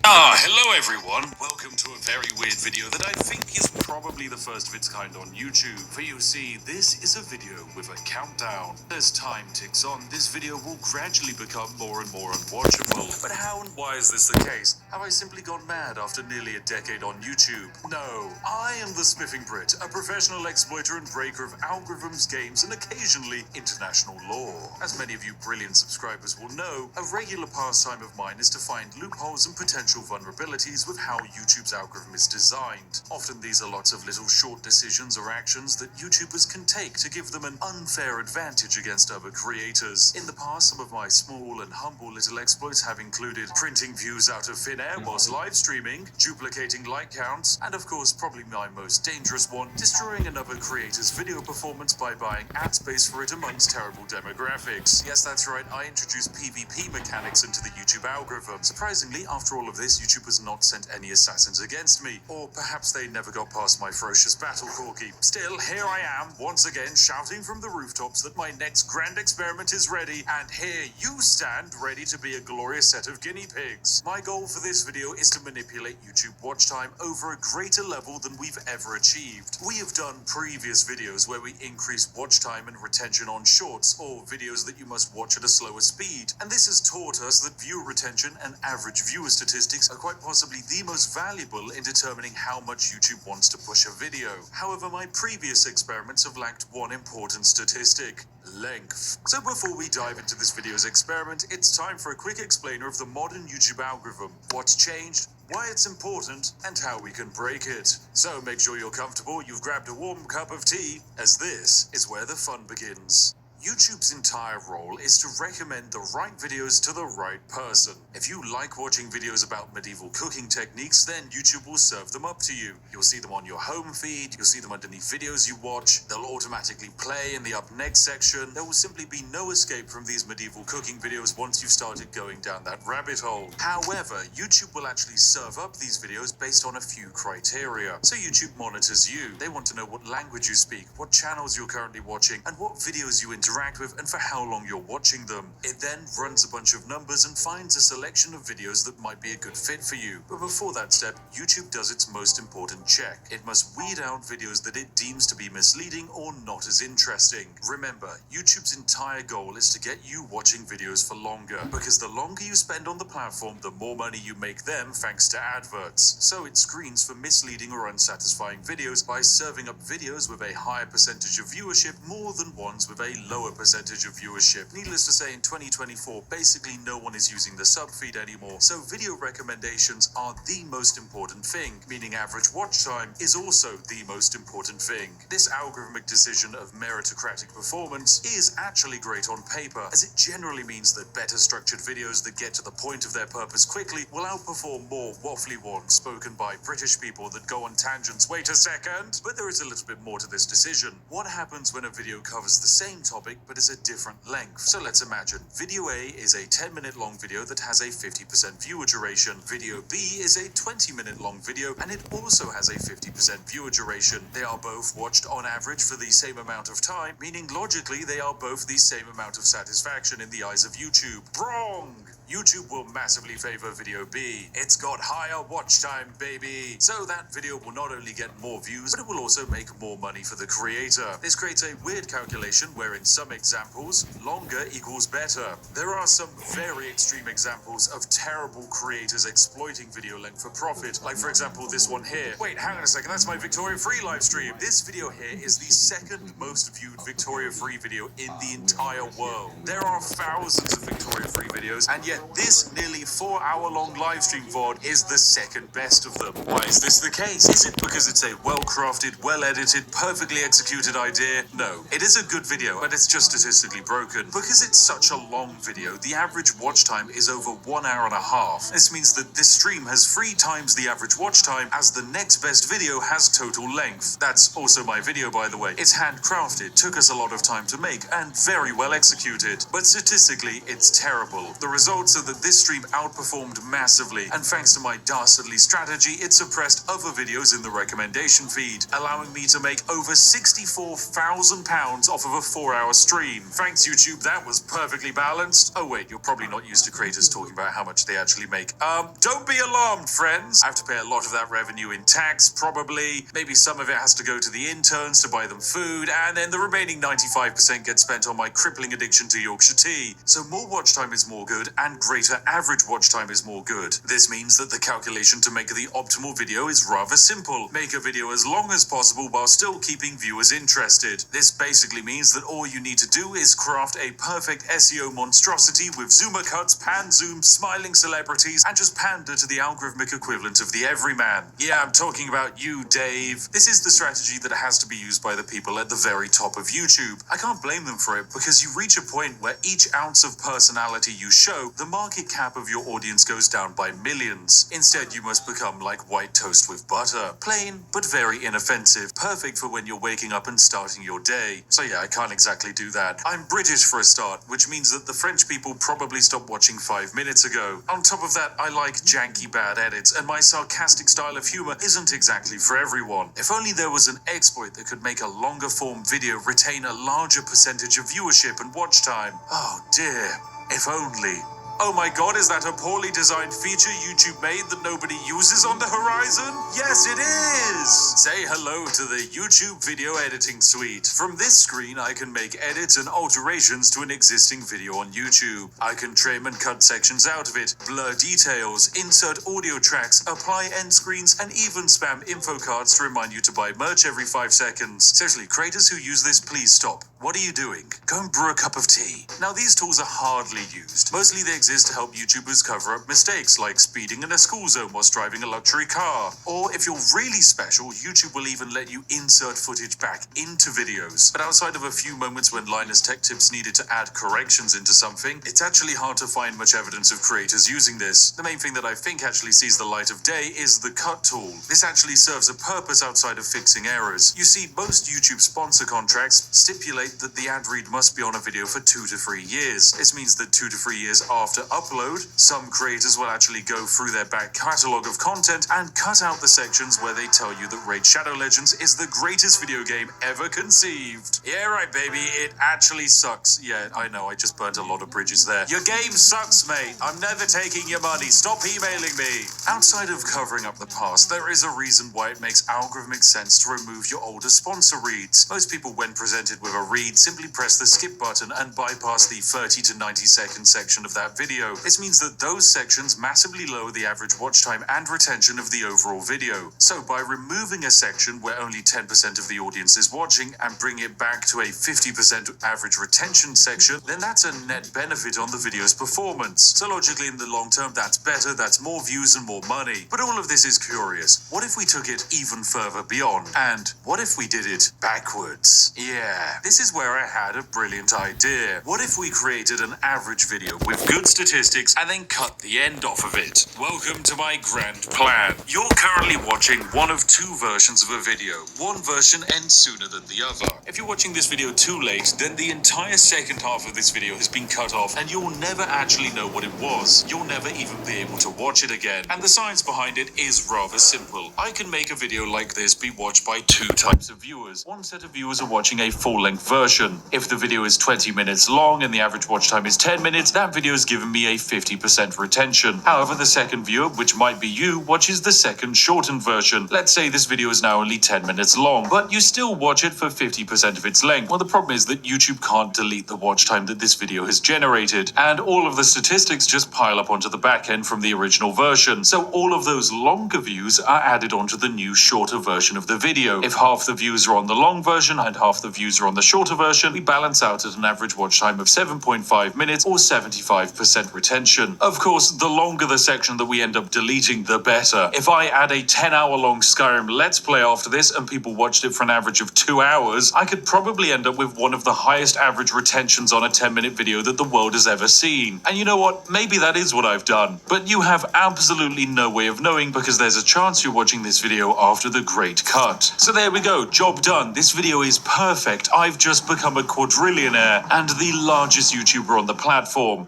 Hello everyone. Welcome to a very weird video that I think is probably the first of its kind on YouTube. For you see, this is a video with a countdown. As time ticks on, this video will gradually become more and more unwatchable. But how and why is this the case? Have I simply gone mad after nearly a decade on YouTube? No. I am the Spiffing Brit, a professional exploiter and breaker of algorithms, games, and occasionally international law. As many of you brilliant subscribers will know, a regular pastime of mine is to find loopholes and potential vulnerabilities with how YouTube's algorithm is designed. Often these are lots of little short decisions or actions that YouTubers can take to give them an unfair advantage against other creators. In the past, some of my small and humble little exploits have included printing views out of thin air whilst live streaming, duplicating like counts, and of course probably my most dangerous one, destroying another creator's video performance by buying ad space for it amongst terrible demographics. Yes, that's right, I introduced PvP mechanics into the YouTube algorithm. Surprisingly, after all of this, YouTube has not sent any assassins against me. Or perhaps they never got past my ferocious battle corgi. Still, here I am, once again, shouting from the rooftops that my next grand experiment is ready, and here you stand ready to be a glorious set of guinea pigs. My goal for this video is to manipulate YouTube watch time over a greater level than we've ever achieved. We have done previous videos where we increase watch time and retention on shorts, or videos that you must watch at a slower speed, and this has taught us that viewer retention and average viewer statistics are quite possibly the most valuable in determining how much YouTube wants to push a video. However, my previous experiments have lacked one important statistic: length. So before we dive into this video's experiment, it's time for a quick explainer of the modern YouTube algorithm, what's changed, why it's important, and how we can break it. So make sure you're comfortable, you've grabbed a warm cup of tea, as this is where the fun begins. YouTube's entire role is to recommend the right videos to the right person. If you like watching videos about medieval cooking techniques, then YouTube will serve them up to you. You'll see them on your home feed, you'll see them underneath videos you watch, they'll automatically play in the up next section. There will simply be no escape from these medieval cooking videos once you've started going down that rabbit hole. However, YouTube will actually serve up these videos based on a few criteria. So YouTube monitors you. They want to know what language you speak, what channels you're currently watching, and what videos you interact with and for how long you're watching them. It then runs a bunch of numbers and finds a selection of videos that might be a good fit for you. But before that step, YouTube does its most important check. It must weed out videos that it deems to be misleading or not as interesting. Remember, YouTube's entire goal is to get you watching videos for longer, because the longer you spend on the platform, the more money you make them thanks to adverts. So it screens for misleading or unsatisfying videos by serving up videos with a higher percentage of viewership more than ones with a lower percentage of viewership. Needless to say, in 2024, basically no one is using the sub-feed anymore, so video recommendations are the most important thing, meaning average watch time is also the most important thing. This algorithmic decision of meritocratic performance is actually great on paper, as it generally means that better structured videos that get to the point of their purpose quickly will outperform more waffly ones spoken by British people that go on tangents. Wait a second! But there is a little bit more to this decision. What happens when a video covers the same topic but is a different length? So let's imagine video A is a 10-minute long video that has a 50% viewer duration. Video B is a 20-minute long video and it also has a 50% viewer duration. They are both watched on average for the same amount of time, meaning logically they are both the same amount of satisfaction in the eyes of YouTube. Wrong! YouTube will massively favor video B. It's got higher watch time, baby. So that video will not only get more views, but it will also make more money for the creator. This creates a weird calculation where in some examples, longer equals better. There are some very extreme examples of terrible creators exploiting video length for profit, like for example this one here. Wait, hang on a second, that's my Victoria Free live stream. This video here is the second most viewed Victoria Free video in the entire world. There are thousands of Victoria Free videos, and yet this nearly 4-hour-long live stream VOD is the second best of them. Why is this the case? Is it because it's a well-crafted, well-edited, perfectly executed idea? No. It is a good video, but it's just statistically broken. Because it's such a long video, the average watch time is over 1 hour and a half. This means that this stream has 3 times the average watch time as the next best video has total length. That's also my video, by the way. It's handcrafted, took us a lot of time to make, and very well executed. But statistically, it's terrible. The result out so that this stream outperformed massively, and thanks to my dastardly strategy, it suppressed other videos in the recommendation feed, allowing me to make over £64,000 off of a 4-hour stream. Thanks YouTube, that was perfectly balanced. Oh wait, you're probably not used to creators talking about how much they actually make. Don't be alarmed, friends. I have to pay a lot of that revenue in tax, probably. Maybe some of it has to go to the interns to buy them food, and then the remaining 95% gets spent on my crippling addiction to Yorkshire tea. So more watch time is more good, and greater average watch time is more good. This means that the calculation to make the optimal video is rather simple. Make a video as long as possible while still keeping viewers interested. This basically means that all you need to do is craft a perfect SEO monstrosity with zoomer cuts, pan zoom, smiling celebrities, and just pander to the algorithmic equivalent of the everyman. Yeah, I'm talking about you, Dave. This is the strategy that has to be used by the people at the very top of YouTube. I can't blame them for it, because you reach a point where each ounce of personality you show, the market cap of your audience goes down by millions. Instead, you must become like white toast with butter. Plain, but very inoffensive. Perfect for when you're waking up and starting your day. So yeah, I can't exactly do that. I'm British for a start, which means that the French people probably stopped watching 5 minutes ago. On top of that, I like janky bad edits, and my sarcastic style of humor isn't exactly for everyone. If only there was an exploit that could make a longer form video retain a larger percentage of viewership and watch time. Oh dear, if only. Oh my god, is that a poorly designed feature YouTube made that nobody uses on the horizon? Yes, it is! Say hello to the YouTube Video Editing Suite. From this screen, I can make edits and alterations to an existing video on YouTube. I can trim and cut sections out of it, blur details, insert audio tracks, apply end screens, and even spam info cards to remind you to buy merch every 5 seconds. Seriously, creators who use this, please stop. What are you doing? Go and brew a cup of tea. Now, these tools are hardly used. Mostly they exist to help YouTubers cover up mistakes like speeding in a school zone whilst driving a luxury car. Or if you're really special, YouTube will even let you insert footage back into videos. But outside of a few moments when Linus Tech Tips needed to add corrections into something, it's actually hard to find much evidence of creators using this. The main thing that I think actually sees the light of day is the cut tool. This actually serves a purpose outside of fixing errors. You see, most YouTube sponsor contracts stipulate that the ad read must be on a video for 2 to 3 years. This means that 2 to 3 years after upload, some creators will actually go through their back catalogue of content and cut out the sections where they tell you that Raid Shadow Legends is the greatest video game ever conceived. Yeah, right, baby, it actually sucks. Yeah, I know, I just burnt a lot of bridges there. Your game sucks, mate. I'm never taking your money. Stop emailing me. Outside of covering up the past, there is a reason why it makes algorithmic sense to remove your older sponsor reads. Most people, when presented with a read, simply press the skip button and bypass the 30 to 90 second section of that video. This means that those sections massively lower the average watch time and retention of the overall video. So by removing a section where only 10% of the audience is watching and bring it back to a 50% average retention section, then that's a net benefit on the video's performance. So logically, in the long term, that's better, that's more views and more money. But all of this is curious. What if we took it even further beyond? And what if we did it backwards? Yeah, this is where I had a brilliant idea. What if we created an average video with good statistics and then cut the end off of it? Welcome to my grand plan. You're currently watching one of 2 versions of a video. One version ends sooner than the other. If you're watching this video too late, then the entire second half of this video has been cut off and you'll never actually know what it was. You'll never even be able to watch it again. And the science behind it is rather simple. I can make a video like this be watched by 2 types of viewers. One set of viewers are watching a full-length version. If the video is 20 minutes long and the average watch time is 10 minutes, that video has given me a 50% retention. However, the second viewer, which might be you, watches the second shortened version. Let's say this video is now only 10 minutes long, but you still watch it for 50% of its length. Well, the problem is that YouTube can't delete the watch time that this video has generated, and all of the statistics just pile up onto the back end from the original version. So all of those longer views are added onto the new shorter version of the video. If half the views are on the long version and half the views are on the shorter version, we balance out at an average watch time of 7.5 minutes or 75% retention. Of course, the longer the section that we end up deleting, the better. If I add a 10-hour long Skyrim Let's Play after this and people watched it for an average of 2 hours, I could probably end up with one of the highest average retentions on a 10-minute video that the world has ever seen. And you know what? Maybe that is what I've done. But you have absolutely no way of knowing, because there's a chance you're watching this video after the great cut. So there we go, job done. This video is perfect. I've just become a quadrillionaire and the largest YouTuber on the platform.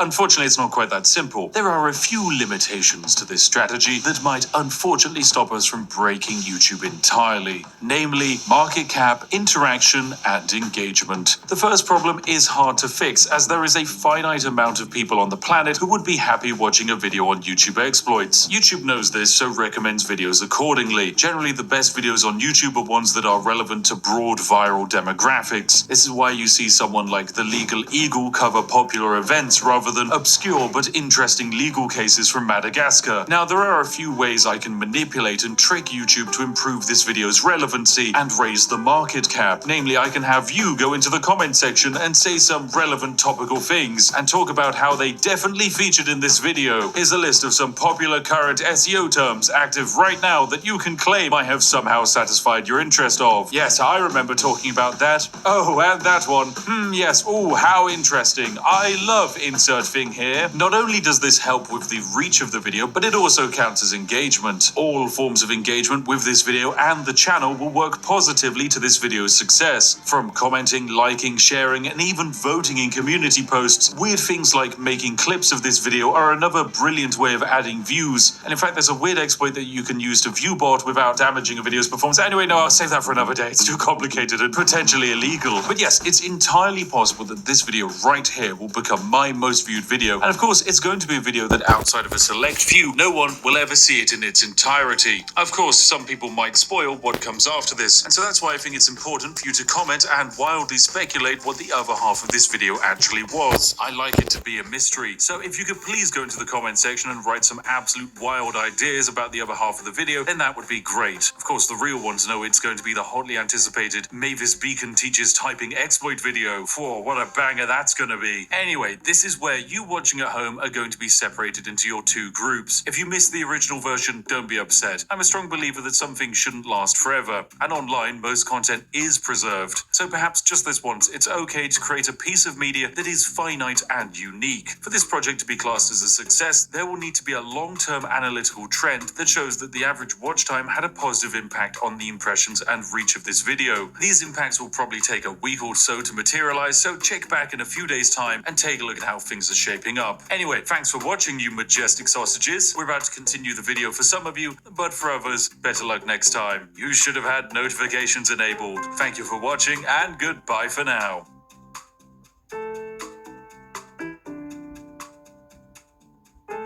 unfortunately, it's not quite that simple. There are a few limitations to this strategy that might unfortunately stop us from breaking YouTube entirely, namely market cap, interaction, and engagement. The first problem is hard to fix, as there is a finite amount of people on the planet who would be happy watching a video on YouTube exploits. YouTube knows this, so recommends videos accordingly. Generally, the best videos on YouTube are ones that are relevant to broad viral demographics. This is why you see someone like the Legal Eagle cover popular events rather than obscure but interesting legal cases from Madagascar. Now, there are a few ways I can manipulate and trick YouTube to improve this video's relevancy and raise the market cap. Namely, I can have you go into the comment section and say some relevant topical things and talk about how they definitely featured in this video. Here's a list of some popular current SEO terms active right now that you can claim I have somehow satisfied your interest of. Yes, I remember talking about that. Oh, and that one. Yes. Oh, how interesting. I love insert thing here. Not only does this help with the reach of the video, but it also counts as engagement. All forms of engagement with this video and the channel will work positively to this video's success. From commenting, liking, sharing, and even voting in community posts, weird things like making clips of this video are another brilliant way of adding views. And in fact, there's a weird exploit that you can use to view bot without damaging a video's performance. Anyway, no, I'll save that for another day. It's too complicated and potentially illegal. But yes, it's entirely possible that this video right here will become my most viewed video. And of course, it's going to be a video that outside of a select few, no one will ever see it in its entirety. Of course, some people might spoil what comes after this. And so that's why I think it's important for you to comment and wildly speculate what the other half of this video actually was. I like it to be a mystery. So if you could please go into the comment section and write some absolute wild ideas about the other half of the video, then that would be great. Of course, the real ones know it's going to be the hotly anticipated Mavis Beacon teaches typing exploit video. Whoa, what a banger that's going to be. Anyway, this is where you watching at home are going to be separated into your two groups. If you missed the original version, don't be upset. I'm a strong believer that some things shouldn't last forever, and online most content is preserved. So perhaps just this once, it's okay to create a piece of media that is finite and unique. For this project to be classed as a success, there will need to be a long-term analytical trend that shows that the average watch time had a positive impact on the impressions and reach of this video. These impacts will probably take a week or so to materialize, so check back in a few days' time and take a look at how things are shaping up. Anyway, thanks for watching, you majestic sausages. We're about to continue the video for some of you, but for others, better luck next time. You should have had notifications enabled. Thank you for watching, and goodbye for now.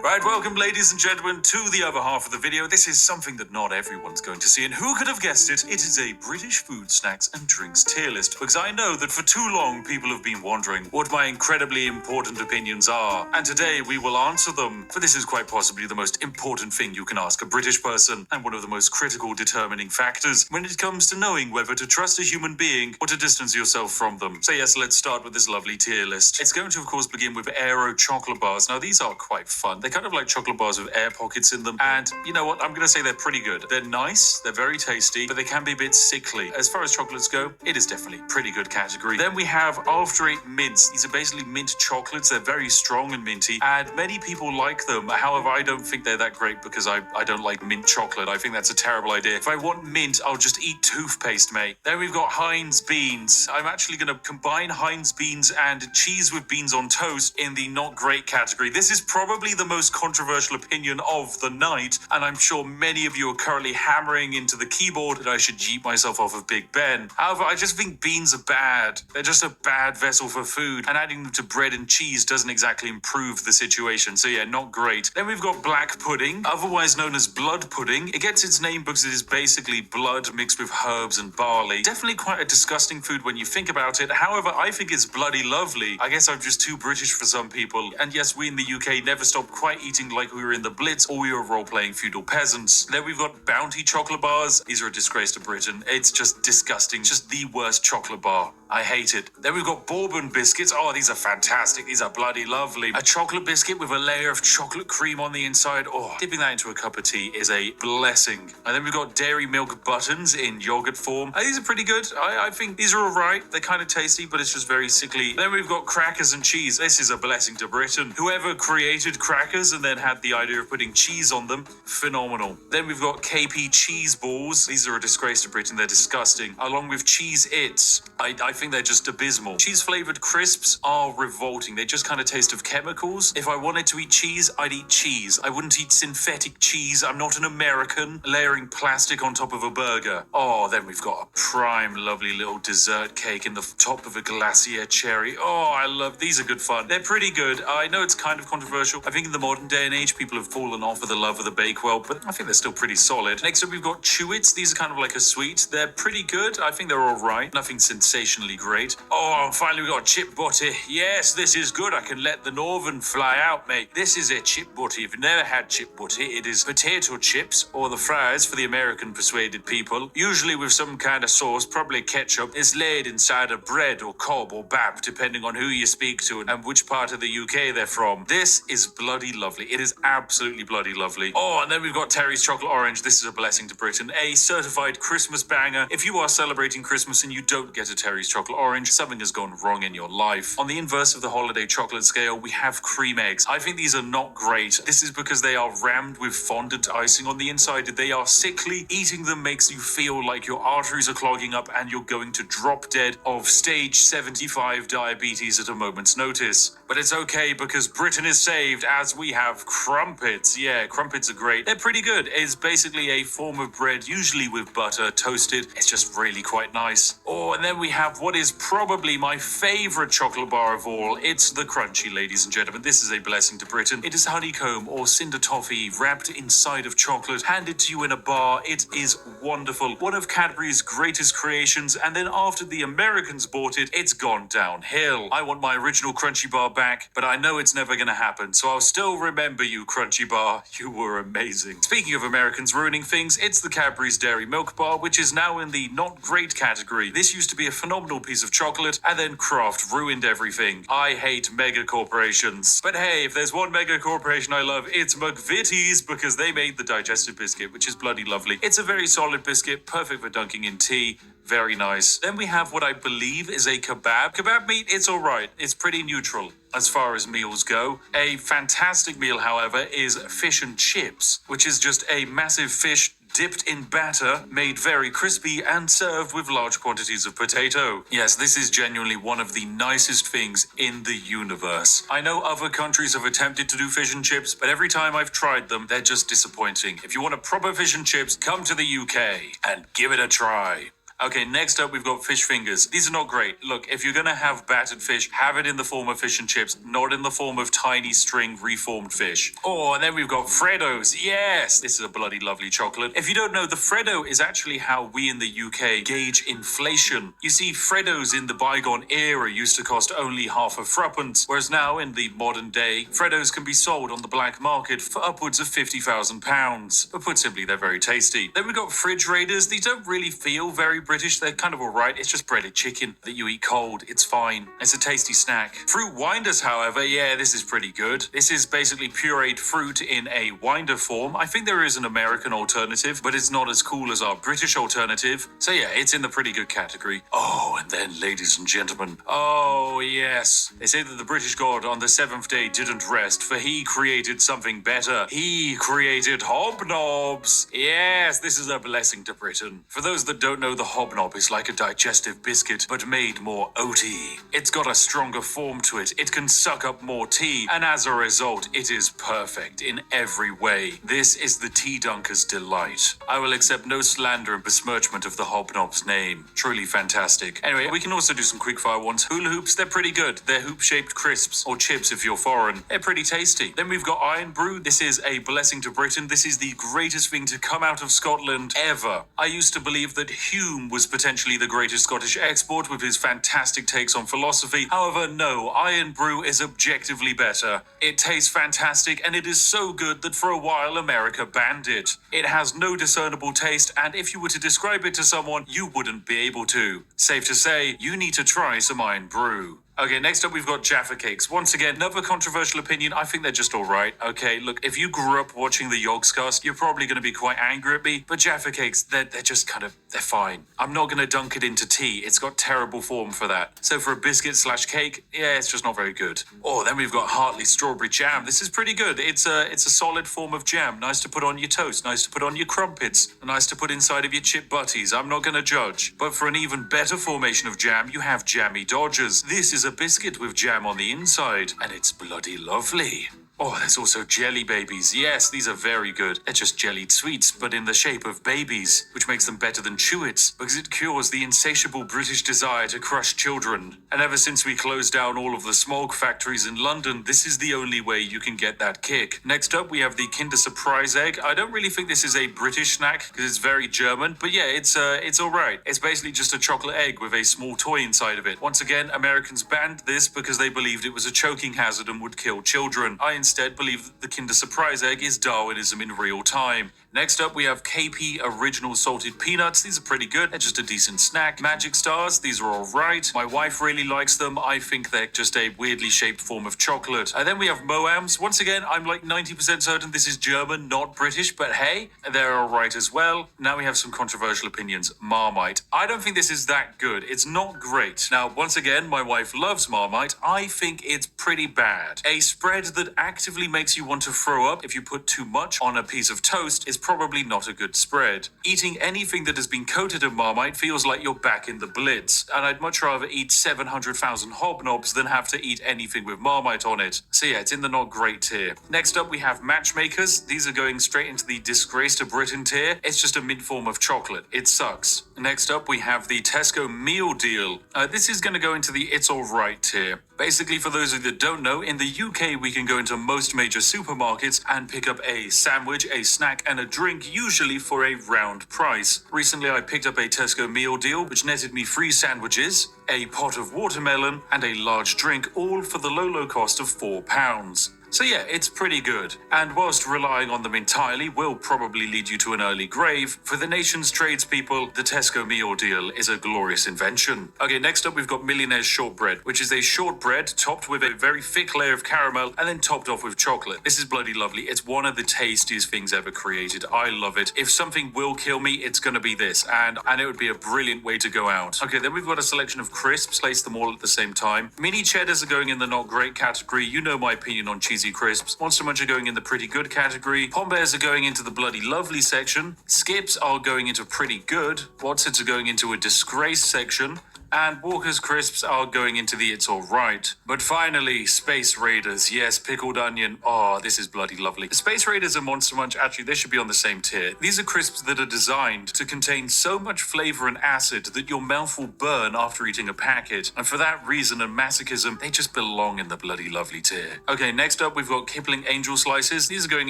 Right, welcome ladies and gentlemen to the other half of the video. This is something that not everyone's going to see, and who could have guessed it? It is a British food, snacks and drinks tier list, because I know that for too long people have been wondering what my incredibly important opinions are, and today we will answer them, for this is quite possibly the most important thing you can ask a British person, and one of the most critical determining factors when it comes to knowing whether to trust a human being or to distance yourself from them. So yes, let's start with this lovely tier list. It's going to of course begin with Aero chocolate bars. Now these are quite fun. They're kind of like chocolate bars with air pockets in them, and you know what, I'm gonna say they're pretty good. They're nice, they're very tasty, but they can be a bit sickly. As far as chocolates go, it is definitely pretty good category. Then we have After Eight mints. These are basically mint chocolates. They're very strong and minty, and many people like them. However, I don't think they're that great because I don't like mint chocolate. I think that's a terrible idea. If I want mint, I'll just eat toothpaste, mate. Then we've got Heinz beans. I'm actually gonna combine Heinz beans and cheese with beans on toast in the not great category. This is probably the most controversial opinion of the night, and I'm sure many of you are currently hammering into the keyboard that I should yeet myself off of Big Ben. However, I just think beans are bad. They're just a bad vessel for food, and adding them to bread and cheese doesn't exactly improve the situation. So yeah, not great. Then we've got black pudding, otherwise known as blood pudding. It gets its name because it is basically blood mixed with herbs and barley. Definitely quite a disgusting food when you think about it. However, I think it's bloody lovely. I guess I'm just too British for some people. And yes, we in the UK never stopped quite eating like we were in the Blitz or we were role-playing feudal peasants. Then we've got Bounty chocolate bars. These are a disgrace to Britain. It's just disgusting. Just the worst chocolate bar. I hate it. Then we've got bourbon biscuits. Oh, these are fantastic. These are bloody lovely. A chocolate biscuit with a layer of chocolate cream on the inside. Oh, dipping that into a cup of tea is a blessing. And then we've got dairy milk buttons in yogurt form. These are pretty good. I think these are all right. They're kind of tasty, but it's just very sickly. Then we've got crackers and cheese. This is a blessing to Britain. Whoever created crackers and then had the idea of putting cheese on them, phenomenal. Then we've got KP cheese balls. These are a disgrace to Britain. They're disgusting. Along with Cheese Its. I think they're just abysmal. Cheese-flavored crisps are revolting. They just kind of taste of chemicals. If I wanted to eat cheese, I'd eat cheese. I wouldn't eat synthetic cheese. I'm not an American layering plastic on top of a burger. Oh, then we've got a prime, lovely little dessert cake in the top of a glacier cherry. Oh, I love these. Are good fun. They're pretty good. I know it's kind of controversial. I think in the modern day and age, people have fallen off of the love of the Bakewell, but I think they're still pretty solid. Next up, we've got Chewits. These are kind of like a sweet. They're pretty good. I think they're all right. Nothing sensationally great. Oh, and finally, we've got chip butty. Yes, this is good. I can let the northern fly out, mate. This is a chip butty. If you've never had chip butty, it is potato chips, or the fries for the American persuaded people, usually with some kind of sauce, probably ketchup, is laid inside of bread or cob or bap, depending on who you speak to and which part of the UK they're from. This is bloody lovely. It is absolutely bloody lovely. Oh, and then we've got Terry's Chocolate Orange. This is a blessing to Britain. A certified Christmas banger. If you are celebrating Christmas and you don't get a Terry's Chocolate Orange, something has gone wrong in your life. On the inverse of the holiday chocolate scale, we have cream eggs. I think these are not great. This is because they are rammed with fondant icing on the inside. They are sickly. Eating them makes you feel like your arteries are clogging up and you're going to drop dead of stage 75 diabetes at a moment's notice. But it's okay because Britain is saved as we have crumpets. Yeah, crumpets are great. They're pretty good. It's basically a form of bread, usually with butter, toasted. It's just really quite nice. Oh, and then we have what is probably my favorite chocolate bar of all. It's the Crunchy, ladies and gentlemen. This is a blessing to Britain. It is honeycomb or cinder toffee wrapped inside of chocolate, handed to you in a bar. It is wonderful. One of Cadbury's greatest creations, and then after the Americans bought it, it's gone downhill. I want my original Crunchy bar back, but I know it's never gonna happen, so I'll still remember you, Crunchy bar. You were amazing. Speaking of Americans ruining things, it's the Cadbury's Dairy Milk Bar, which is now in the not great category. This used to be a phenomenal piece of chocolate, and then Kraft ruined everything. I hate mega corporations. But hey, if there's one mega corporation I love, it's McVitie's, because they made the digestive biscuit, which is bloody lovely. It's a very solid biscuit, perfect for dunking in tea. Very nice. Then we have what I believe is a kebab. Kebab meat, it's alright. It's pretty neutral as far as meals go. A fantastic meal, however, is fish and chips, which is just a massive fish dipped in batter, made very crispy, and served with large quantities of potato. Yes, this is genuinely one of the nicest things in the universe. I know other countries have attempted to do fish and chips, but every time I've tried them, they're just disappointing. If you want a proper fish and chips, come to the UK and give it a try. Okay, next up we've got fish fingers. These are not great. Look, if you're gonna have battered fish, have it in the form of fish and chips, not in the form of tiny string reformed fish. Oh, and then we've got Freddos. Yes, this is a bloody lovely chocolate. If you don't know, the Freddo is actually how we in the UK gauge inflation. You see, Freddos in the bygone era used to cost only half a threepence, whereas now in the modern day, Freddos can be sold on the black market for upwards of £50,000. But put simply, they're very tasty. Then we've got fridge raiders. These don't really feel very British. They're kind of alright. It's just breaded chicken that you eat cold. It's fine. It's a tasty snack. Fruit winders, however, yeah, this is pretty good. This is basically pureed fruit in a winder form. I think there is an American alternative, but it's not as cool as our British alternative. So yeah, it's in the pretty good category. Oh, and then, ladies and gentlemen, oh yes, they say that the British god on the seventh day didn't rest, for he created something better. He created hobnobs. Yes, this is a blessing to Britain. For those that don't know, the hobnob is like a digestive biscuit, but made more oaty. It's got a stronger form to it. It can suck up more tea, and as a result, it is perfect in every way. This is the tea dunker's delight. I will accept no slander and besmirchment of the hobnob's name. Truly fantastic. Anyway, we can also do some quickfire ones. Hula hoops, they're pretty good. They're hoop-shaped crisps, or chips if you're foreign. They're pretty tasty. Then we've got Iron Brew. This is a blessing to Britain. This is the greatest thing to come out of Scotland ever. I used to believe that Hume was potentially the greatest Scottish export with his fantastic takes on philosophy. However, no, Iron Brew is objectively better. It tastes fantastic, and it is so good that for a while America banned it. It has no discernible taste, and if you were to describe it to someone, you wouldn't be able to. Safe to say, you need to try some Iron Brew. Okay, next up we've got Jaffa Cakes. Once again, another controversial opinion. I think they're just alright. Okay, look, if you grew up watching the Yogscast, you're probably going to be quite angry at me, but Jaffa Cakes, they're just kind of, they're fine. I'm not going to dunk it into tea. It's got terrible form for that. So for a biscuit slash cake, yeah, it's just not very good. Oh, then we've got Hartley Strawberry Jam. This is pretty good. It's a solid form of jam. Nice to put on your toast, nice to put on your crumpets, nice to put inside of your chip butties. I'm not going to judge. But for an even better formation of jam, you have Jammy Dodgers. This is a biscuit with jam on the inside, and it's bloody lovely. Oh, there's also Jelly Babies. Yes, these are very good. They're just jellied sweets, but in the shape of babies, which makes them better than Chewits, because it cures the insatiable British desire to crush children. And ever since we closed down all of the smog factories in London, this is the only way you can get that kick. Next up, we have the Kinder Surprise Egg. I don't really think this is a British snack, because it's very German, but yeah, it's alright. It's basically just a chocolate egg with a small toy inside of it. Once again, Americans banned this because they believed it was a choking hazard and would kill children. I instead believe that the Kinder Surprise Egg is Darwinism in real time. Next up, we have KP Original Salted Peanuts. These are pretty good. They're just a decent snack. Magic Stars, these are alright. My wife really likes them. I think they're just a weirdly shaped form of chocolate. And then we have Moams. Once again, I'm like 90% certain this is German, not British, but hey, they're alright as well. Now we have some controversial opinions. Marmite. I don't think this is that good. It's not great. Now, once again, my wife loves Marmite. I think it's pretty bad. A spread that actively makes you want to throw up if you put too much on a piece of toast is probably not a good spread. Eating anything that has been coated in Marmite feels like you're back in the Blitz, and I'd much rather eat 700,000 hobnobs than have to eat anything with Marmite on it. So yeah, it's in the not great tier. Next up, we have Matchmakers. These are going straight into the disgrace to Britain tier. It's just a mint form of chocolate. It sucks. Next up, we have the Tesco Meal Deal. This is going to go into the It's Alright tier. Basically, for those of you that don't know, in the UK, we can go into most major supermarkets and pick up a sandwich, a snack, and a drink, usually for a round price. Recently, I picked up a Tesco Meal Deal, which netted me 3 sandwiches, a pot of watermelon, and a large drink, all for the low cost of £4. So yeah, it's pretty good. And whilst relying on them entirely will probably lead you to an early grave, for the nation's tradespeople, the Tesco Meal Deal is a glorious invention. Okay, next up we've got Millionaire's Shortbread, which is a shortbread topped with a very thick layer of caramel and then topped off with chocolate. This is bloody lovely. It's one of the tastiest things ever created. I love it. If something will kill me, it's gonna be this, and it would be a brilliant way to go out. Okay, then we've got a selection of crisps, place them all at the same time. Mini cheddars are going in the not great category. You know my opinion on cheesy crisps. Monster Munch are going in the pretty good category. Pom Bears are going into the bloody lovely section. Skips are going into pretty good. Watsons are going into a disgrace section. And Walker's Crisps are going into the It's Alright. But finally, Space Raiders. Yes, pickled onion. Oh, this is bloody lovely. Space Raiders and Monster Munch, actually, they should be on the same tier. These are crisps that are designed to contain so much flavor and acid that your mouth will burn after eating a packet. And for that reason and masochism, they just belong in the bloody lovely tier. Okay, next up, we've got Kipling Angel Slices. These are going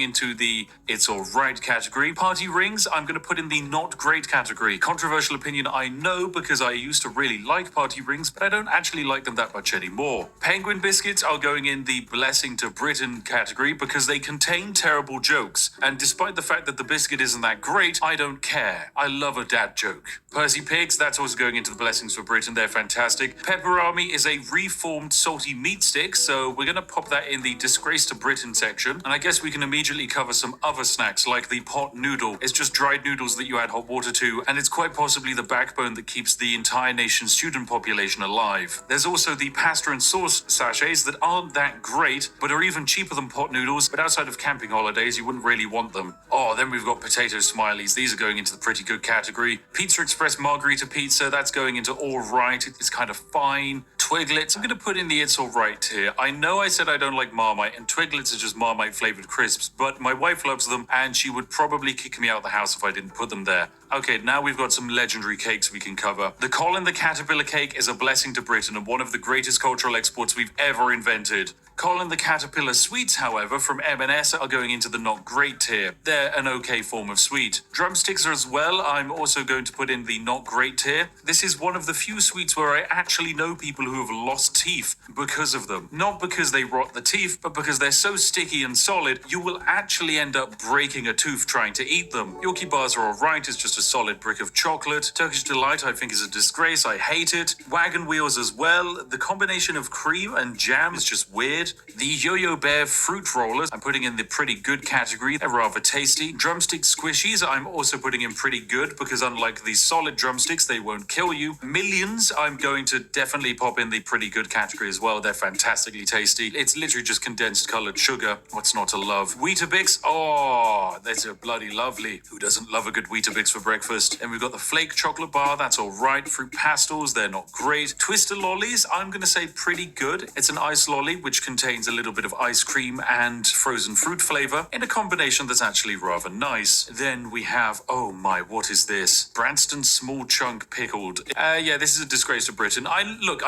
into the It's Alright category. Party Rings, I'm going to put in the not great category. Controversial opinion, I know, because I used to really like Party Rings, but I don't actually like them that much anymore. Penguin Biscuits are going in the Blessing to Britain category because they contain terrible jokes, and despite the fact that the biscuit isn't that great, I don't care. I love a dad joke. Percy Pigs, that's also going into the Blessings for Britain. They're fantastic. Pepper Army is a reformed salty meat stick, so we're going to pop that in the Disgrace to Britain section, and I guess we can immediately cover some other snacks like the pot noodle. It's just dried noodles that you add hot water to, and it's quite possibly the backbone that keeps the entire nation's student population alive. There's also the pasta and sauce sachets that aren't that great, but are even cheaper than pot noodles, but outside of camping holidays, you wouldn't really want them. Oh, then we've got potato smileys. These are going into the pretty good category. Pizza Express Margarita Pizza, that's going into alright. It's kind of fine. Twiglets, I'm going to put in the It's Alright tier. I know I said I don't like Marmite, and Twiglets are just Marmite flavored crisps, but my wife loves them, and she would probably kick me out of the house if I didn't put them there. Okay, now we've got some legendary cakes we can cover. The Colin the Caterpillar cake is a blessing to Britain and one of the greatest cultural exports we've ever invented. Colin the Caterpillar sweets, however, from M&S are going into the not great tier. They're an okay form of sweet. Drumsticks are as well. I'm also going to put in the not great tier. This is one of the few sweets where I actually know people who have lost teeth because of them. Not because they rot the teeth, but because they're so sticky and solid, you will actually end up breaking a tooth trying to eat them. Yorkie bars are alright, it's just a solid brick of chocolate. Turkish Delight I think is a disgrace, I hate it. Wagon Wheels as well. The combination of cream and jam is just weird. The Yo-Yo Bear fruit rollers I'm putting in the pretty good category. They're rather tasty. Drumstick squishies I'm also putting in pretty good because unlike these solid drumsticks, they won't kill you. Millions I'm going to definitely pop in the pretty good category as well. They're fantastically tasty. It's literally just condensed colored sugar. What's not to love? Weetabix, oh, that's a bloody lovely. Who doesn't love a good Weetabix for breakfast? And we've got the flake chocolate bar, that's all right. Fruit pastels, they're not great. Twister lollies, I'm gonna say pretty good. It's an ice lolly which contains a little bit of ice cream and frozen fruit flavor in a combination that's actually rather nice. Then we have, oh my, what is this? Branston small chunk pickled. Yeah, this is a disgrace to Britain. I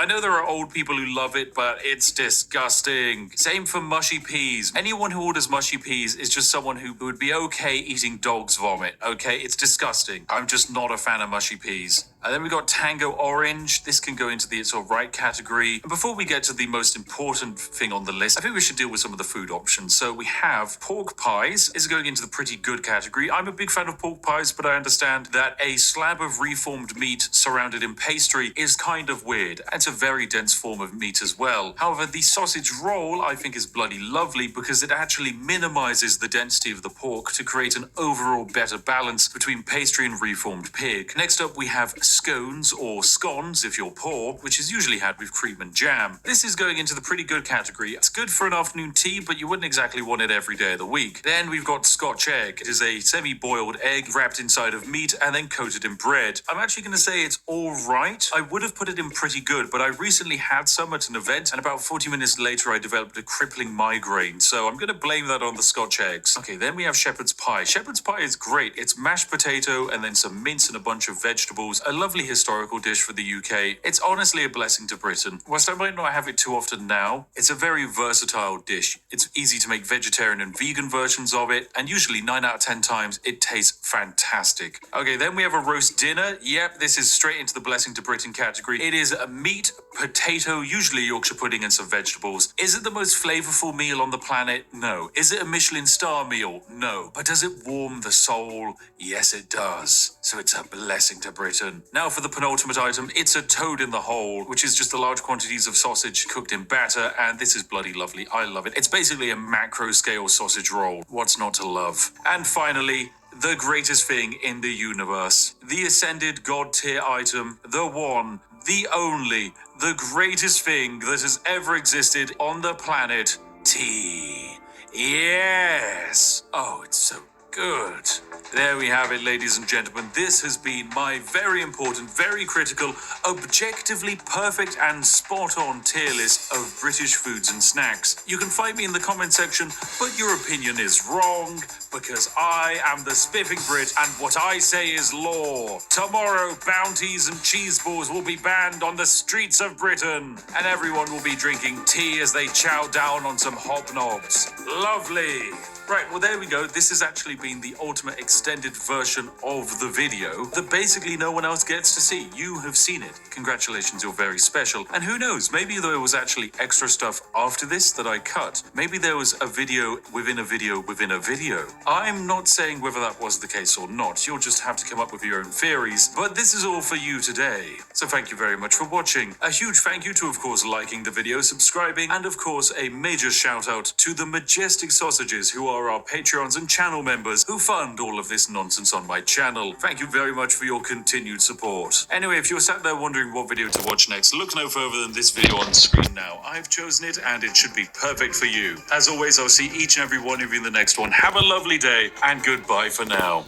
know there are old people who love it, but it's disgusting. Same for mushy peas. Anyone who orders mushy peas is just someone who would be okay eating dog's vomit, okay? It's disgusting. I'm just not a fan of mushy peas. And then we got Tango Orange. This can go into the it's alright category. And before we get to the most important thing on the list, I think we should deal with some of the food options. So we have pork pies is going into the pretty good category. I'm a big fan of pork pies, but I understand that a slab of reformed meat surrounded in pastry is kind of weird. It's a very dense form of meat as well. However, the sausage roll I think is bloody lovely because it actually minimizes the density of the pork to create an overall better balance between pastry and reformed pig. Next up, we have scones or scones if you're poor, which is usually had with cream and jam. This is going into the pretty good category. It's good for an afternoon tea, but you wouldn't exactly want it every day of the week. Then we've got Scotch egg. It is a semi-boiled egg wrapped inside of meat and then coated in bread. I'm actually going to say it's all right. I would have put it in pretty good, but I recently had some at an event, and about 40 minutes later I developed a crippling migraine, so I'm going to blame that on the Scotch eggs. Okay, then we have shepherd's pie. Shepherd's pie is great. It's mashed potato and then some mince and a bunch of vegetables. A lovely historical dish for the UK. It's honestly a blessing to Britain. Whilst I might not have it too often now, it's a very versatile dish. It's easy to make vegetarian and vegan versions of it, and usually 9 out of 10 times it tastes fantastic. Okay, then we have a roast dinner. Yep, this is straight into the blessing to Britain category. It is a meat, potato, usually Yorkshire pudding and some vegetables. Is it the most flavorful meal on the planet? No. Is it a Michelin star meal? No. But does it warm the soul? Yes, it does. So it's a blessing to Britain. Now for the penultimate item, it's a toad in the hole, which is just the large quantities of sausage cooked in batter, and this is bloody lovely. I love it. It's basically a macro scale sausage roll. What's not to love? And finally, the greatest thing in the universe. The ascended god tier item, the one, the only, the greatest thing that has ever existed on the planet, tea. Yes! Oh, it's so good. There we have it, ladies and gentlemen. This has been my very important, very critical, objectively perfect and spot-on tier list of British foods and snacks. You can find me in the comment section, but your opinion is wrong, because I am the Spiffing Brit, and what I say is law. Tomorrow, bounties and cheese balls will be banned on the streets of Britain, and everyone will be drinking tea as they chow down on some hobnobs. Lovely. Right, well there we go. This has actually been the ultimate extended version of the video that basically no one else gets to see. You have seen it. Congratulations, you're very special. And who knows, maybe there was actually extra stuff after this that I cut. Maybe there was a video within a video within a video. I'm not saying whether that was the case or not. You'll just have to come up with your own theories. But this is all for you today. So thank you very much for watching. A huge thank you to, of course, liking the video, subscribing, and of course, a major shout out to the majestic sausages who are our Patreons and channel members who fund all of this nonsense on my channel. Thank you very much for your continued support. Anyway, if you're sat there wondering what video to watch next, look no further than this video on screen now. I've chosen it and it should be perfect for you. As always, I'll see each and every one of you in the next one. Have a lovely day and goodbye for now.